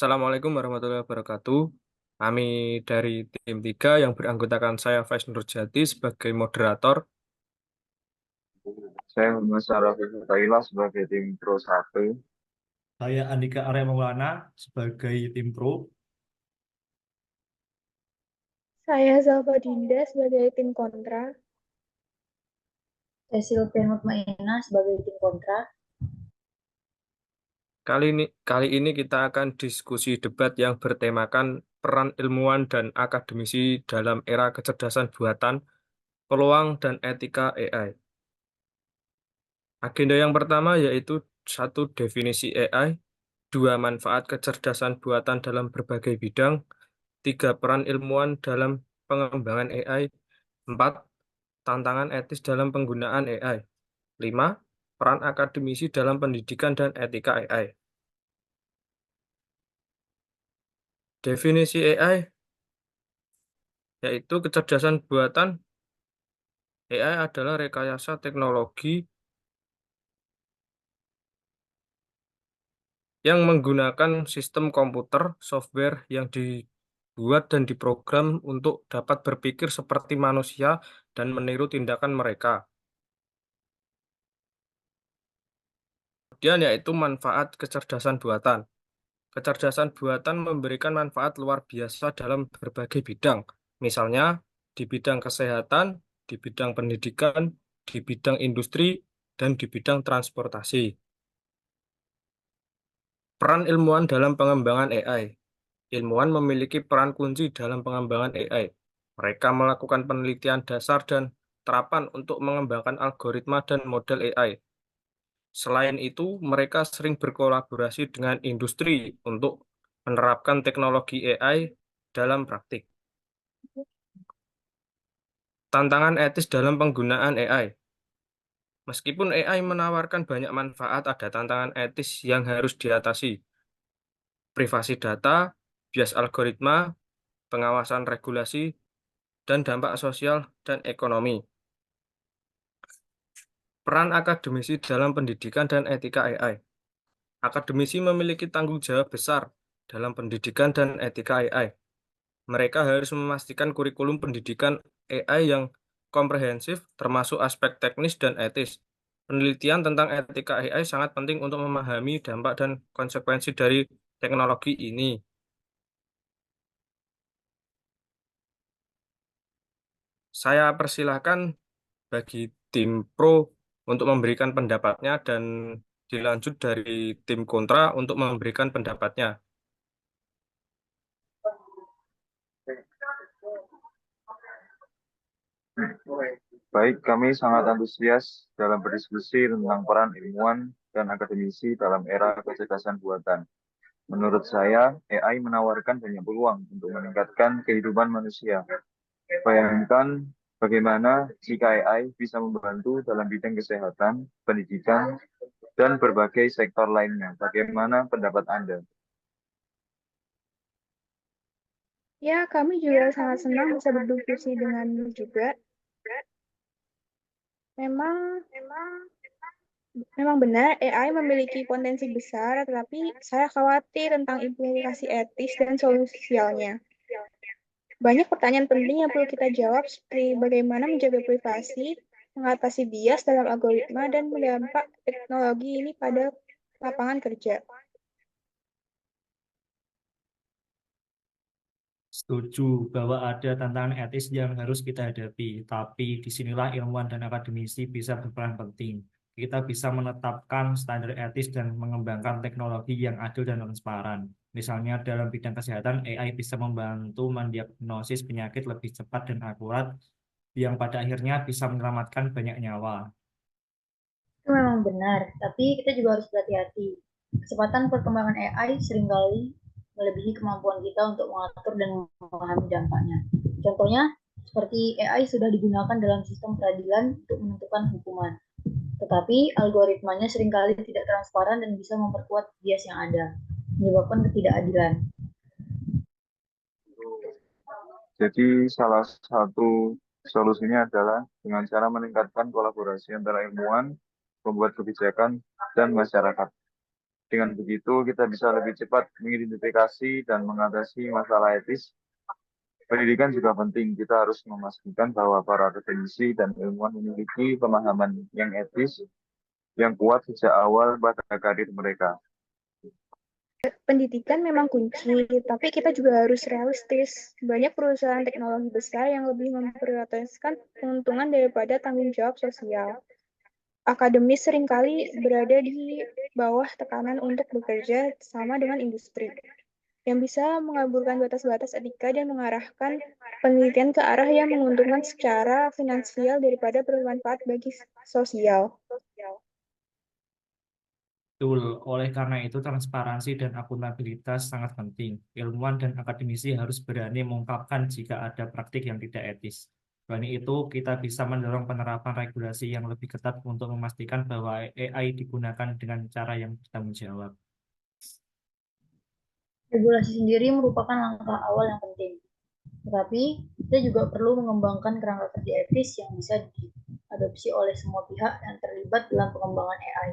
Assalamualaikum warahmatullahi wabarakatuh. Kami dari tim 3 yang beranggotakan saya Faiz Nurjati sebagai moderator. Saya Mas Arafi Taila sebagai tim Pro 1. Saya Andika Arya Maulana sebagai tim pro. Saya Zalfa Dinda sebagai tim kontra. Cecil Mutmainah sebagai tim kontra. Kali ini kita akan diskusi debat yang bertemakan peran ilmuwan dan akademisi dalam era kecerdasan buatan, peluang dan etika AI. Agenda yang pertama yaitu satu definisi AI, dua manfaat kecerdasan buatan dalam berbagai bidang, tiga peran ilmuwan dalam pengembangan AI, empat tantangan etis dalam penggunaan AI, lima peran akademisi dalam pendidikan dan etika AI. Definisi AI yaitu kecerdasan buatan. AI adalah rekayasa teknologi yang menggunakan sistem komputer, software yang dibuat dan diprogram untuk dapat berpikir seperti manusia dan meniru tindakan mereka. Kemudian yaitu manfaat kecerdasan buatan. Kecerdasan buatan memberikan manfaat luar biasa dalam berbagai bidang, misalnya di bidang kesehatan, di bidang pendidikan, di bidang industri, dan di bidang transportasi. Peran ilmuwan dalam pengembangan AI. Ilmuwan memiliki peran kunci dalam pengembangan AI. Mereka melakukan penelitian dasar dan terapan untuk mengembangkan algoritma dan model AI. Selain itu, mereka sering berkolaborasi dengan industri untuk menerapkan teknologi AI dalam praktik. Tantangan etis dalam penggunaan AI. Meskipun AI menawarkan banyak manfaat, ada tantangan etis yang harus diatasi. Privasi data, bias algoritma, pengawasan regulasi, dan dampak sosial dan ekonomi. Peran akademisi dalam pendidikan dan etika AI. Akademisi memiliki tanggung jawab besar dalam pendidikan dan etika AI. Mereka harus memastikan kurikulum pendidikan AI yang komprehensif, termasuk aspek teknis dan etis. Penelitian tentang etika AI sangat penting untuk memahami dampak dan konsekuensi dari teknologi ini. Saya persilahkan bagi tim pro untuk memberikan pendapatnya dan dilanjut dari tim kontra untuk memberikan pendapatnya. Baik, kami sangat antusias dalam berdiskusi tentang peran ilmuwan dan akademisi dalam era kecerdasan buatan. Menurut saya, AI menawarkan banyak peluang untuk meningkatkan kehidupan manusia. Bayangkan bagaimana jika AI bisa membantu dalam bidang kesehatan, pendidikan, dan berbagai sektor lainnya. Bagaimana pendapat Anda? Ya, kami juga sangat senang bisa berdiskusi denganmu juga. Memang, memang benar AI memiliki potensi besar, tetapi saya khawatir tentang implikasi etis dan sosialnya. Banyak pertanyaan penting yang perlu kita jawab, seperti bagaimana menjaga privasi, mengatasi bias dalam algoritma, dan berdampak teknologi ini pada lapangan kerja. Setuju bahwa ada tantangan etis yang harus kita hadapi, tapi disinilah ilmuwan dan akademisi bisa berperan penting. Kita bisa menetapkan standar etis dan mengembangkan teknologi yang adil dan transparan. Misalnya dalam bidang kesehatan, AI bisa membantu mendiagnosis penyakit lebih cepat dan akurat, yang pada akhirnya bisa menyelamatkan banyak nyawa. Itu memang benar, tapi kita juga harus berhati-hati. Kecepatan perkembangan AI seringkali melebihi kemampuan kita untuk mengatur dan memahami dampaknya. Contohnya, seperti AI sudah digunakan dalam sistem peradilan untuk menentukan hukuman. Tetapi algoritmanya seringkali tidak transparan dan bisa memperkuat bias yang ada, menyebabkan ketidakadilan. Jadi salah satu solusinya adalah dengan cara meningkatkan kolaborasi antara ilmuwan, pembuat kebijakan, dan masyarakat. Dengan begitu, kita bisa lebih cepat mengidentifikasi dan mengatasi masalah etis. Pendidikan juga penting. Kita harus memastikan bahwa para akademisi dan ilmuwan memiliki pemahaman yang etis, yang kuat sejak awal pada karir mereka. Pendidikan memang kunci, tapi kita juga harus realistis. Banyak perusahaan teknologi besar yang lebih memprioritaskan keuntungan daripada tanggung jawab sosial. Akademis seringkali berada di bawah tekanan untuk bekerja sama dengan industri, yang bisa mengaburkan batas-batas etika dan mengarahkan penelitian ke arah yang menguntungkan secara finansial daripada bermanfaat bagi sosial. Betul, oleh karena itu transparansi dan akuntabilitas sangat penting. Ilmuwan dan akademisi harus berani mengungkapkan jika ada praktik yang tidak etis. Selain itu, kita bisa mendorong penerapan regulasi yang lebih ketat untuk memastikan bahwa AI digunakan dengan cara yang bertanggung jawab. Regulasi sendiri merupakan langkah awal yang penting. Tetapi, kita juga perlu mengembangkan kerangka kerja etis yang bisa diadopsi oleh semua pihak yang terlibat dalam pengembangan AI.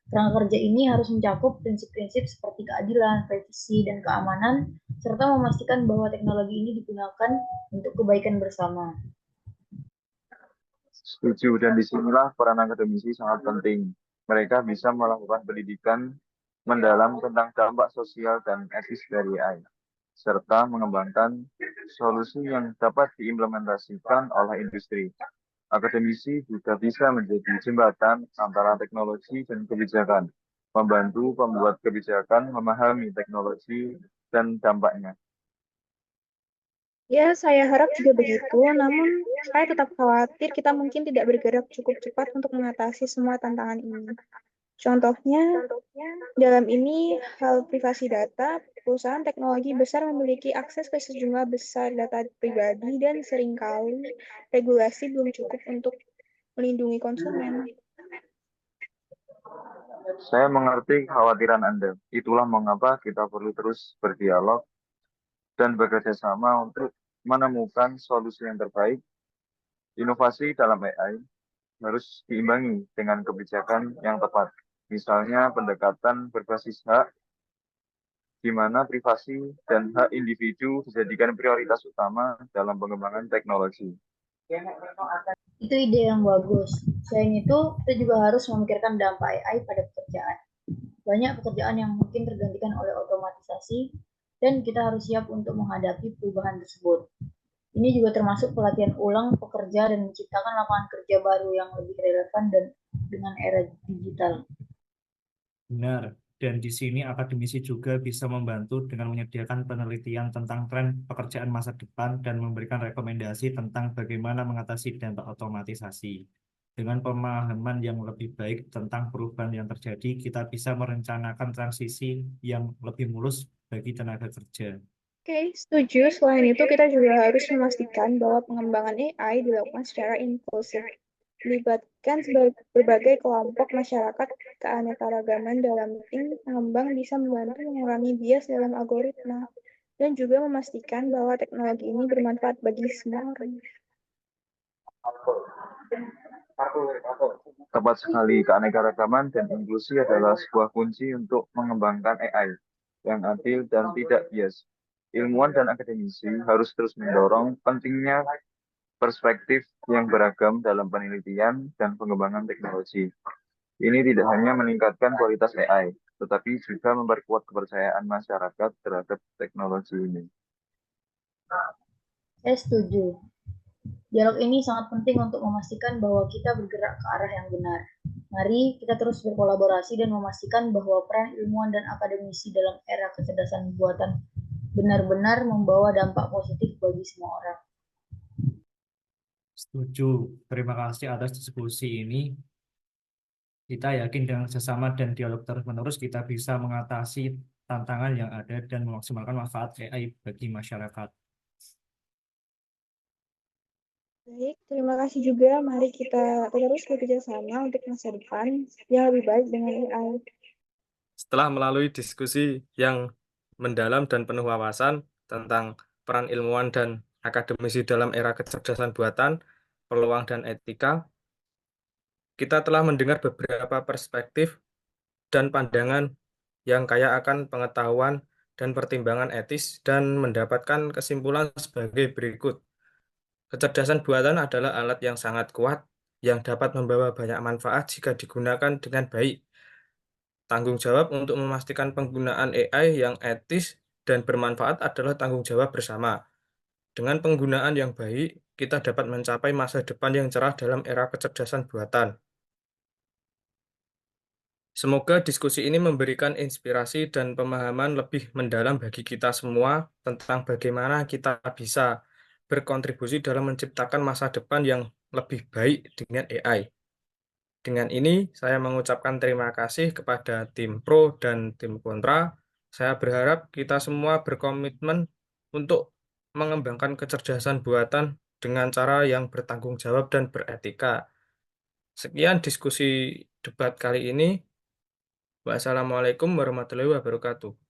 Kerangka kerja ini harus mencakup prinsip-prinsip seperti keadilan, privasi, dan keamanan, serta memastikan bahwa teknologi ini digunakan untuk kebaikan bersama. Setuju, dan disinilah peran akademisi sangat penting. Mereka bisa melakukan pendidikan mendalam tentang dampak sosial dan etis dari AI, serta mengembangkan solusi yang dapat diimplementasikan oleh industri. Akademisi juga bisa menjadi jembatan antara teknologi dan kebijakan, membantu pembuat kebijakan memahami teknologi dan dampaknya. Ya, saya harap juga begitu, namun saya tetap khawatir kita mungkin tidak bergerak cukup cepat untuk mengatasi semua tantangan ini. Contohnya, dalam ini hal privasi data, perusahaan teknologi besar memiliki akses ke sejumlah besar data pribadi dan seringkali regulasi belum cukup untuk melindungi konsumen. Saya mengerti kekhawatiran Anda. Itulah mengapa kita perlu terus berdialog dan bekerja sama untuk menemukan solusi yang terbaik. Inovasi dalam AI harus diimbangi dengan kebijakan yang tepat. Misalnya pendekatan berbasis hak, di mana privasi dan hak individu dijadikan prioritas utama dalam pengembangan teknologi. Itu ide yang bagus. Selain itu, kita juga harus memikirkan dampak AI pada pekerjaan. Banyak pekerjaan yang mungkin tergantikan oleh otomatisasi, dan kita harus siap untuk menghadapi perubahan tersebut. Ini juga termasuk pelatihan ulang pekerja dan menciptakan lapangan kerja baru yang lebih relevan dan dengan era digital. Benar, dan di sini akademisi juga bisa membantu dengan menyediakan penelitian tentang tren pekerjaan masa depan dan memberikan rekomendasi tentang bagaimana mengatasi dampak otomatisasi. Dengan pemahaman yang lebih baik tentang perubahan yang terjadi, kita bisa merencanakan transisi yang lebih mulus bagi tenaga kerja. Oke, setuju. Selain itu, kita juga harus memastikan bahwa pengembangan AI dilakukan secara inklusif, melibatkan berbagai kelompok masyarakat. Keanekaragaman dalam tim pengembang bisa membantu mengurangi bias dalam algoritma dan juga memastikan bahwa teknologi ini bermanfaat bagi semua orang. Tepat sekali, keanekaragaman dan inklusi adalah sebuah kunci untuk mengembangkan AI yang adil dan tidak bias. Ilmuwan dan akademisi harus terus mendorong pentingnya perspektif yang beragam dalam penelitian dan pengembangan teknologi. Ini tidak hanya meningkatkan kualitas AI, tetapi juga memperkuat kepercayaan masyarakat terhadap teknologi ini. Saya setuju. Dialog ini sangat penting untuk memastikan bahwa kita bergerak ke arah yang benar. Mari kita terus berkolaborasi dan memastikan bahwa peran ilmuwan dan akademisi dalam era kecerdasan buatan benar-benar membawa dampak positif bagi semua orang. Setuju. Terima kasih atas diskusi ini. Kita yakin dengan sesama dan dialog terus-menerus kita bisa mengatasi tantangan yang ada dan memaksimalkan manfaat AI bagi masyarakat. Baik, terima kasih juga. Mari kita terus bekerja sama untuk masa depan yang lebih baik dengan AI. Setelah melalui diskusi yang mendalam dan penuh wawasan tentang peran ilmuwan dan akademisi dalam era kecerdasan buatan, peluang dan etika, kita telah mendengar beberapa perspektif dan pandangan yang kaya akan pengetahuan dan pertimbangan etis dan mendapatkan kesimpulan sebagai berikut. Kecerdasan buatan adalah alat yang sangat kuat yang dapat membawa banyak manfaat jika digunakan dengan baik. Tanggung jawab untuk memastikan penggunaan AI yang etis dan bermanfaat adalah tanggung jawab bersama. Dengan penggunaan yang baik, kita dapat mencapai masa depan yang cerah dalam era kecerdasan buatan. Semoga diskusi ini memberikan inspirasi dan pemahaman lebih mendalam bagi kita semua tentang bagaimana kita bisa berkontribusi dalam menciptakan masa depan yang lebih baik dengan AI. Dengan ini, saya mengucapkan terima kasih kepada tim pro dan tim kontra. Saya berharap kita semua berkomitmen untuk mengembangkan kecerdasan buatan dengan cara yang bertanggung jawab dan beretika. Sekian diskusi debat kali ini. Wassalamualaikum warahmatullahi wabarakatuh.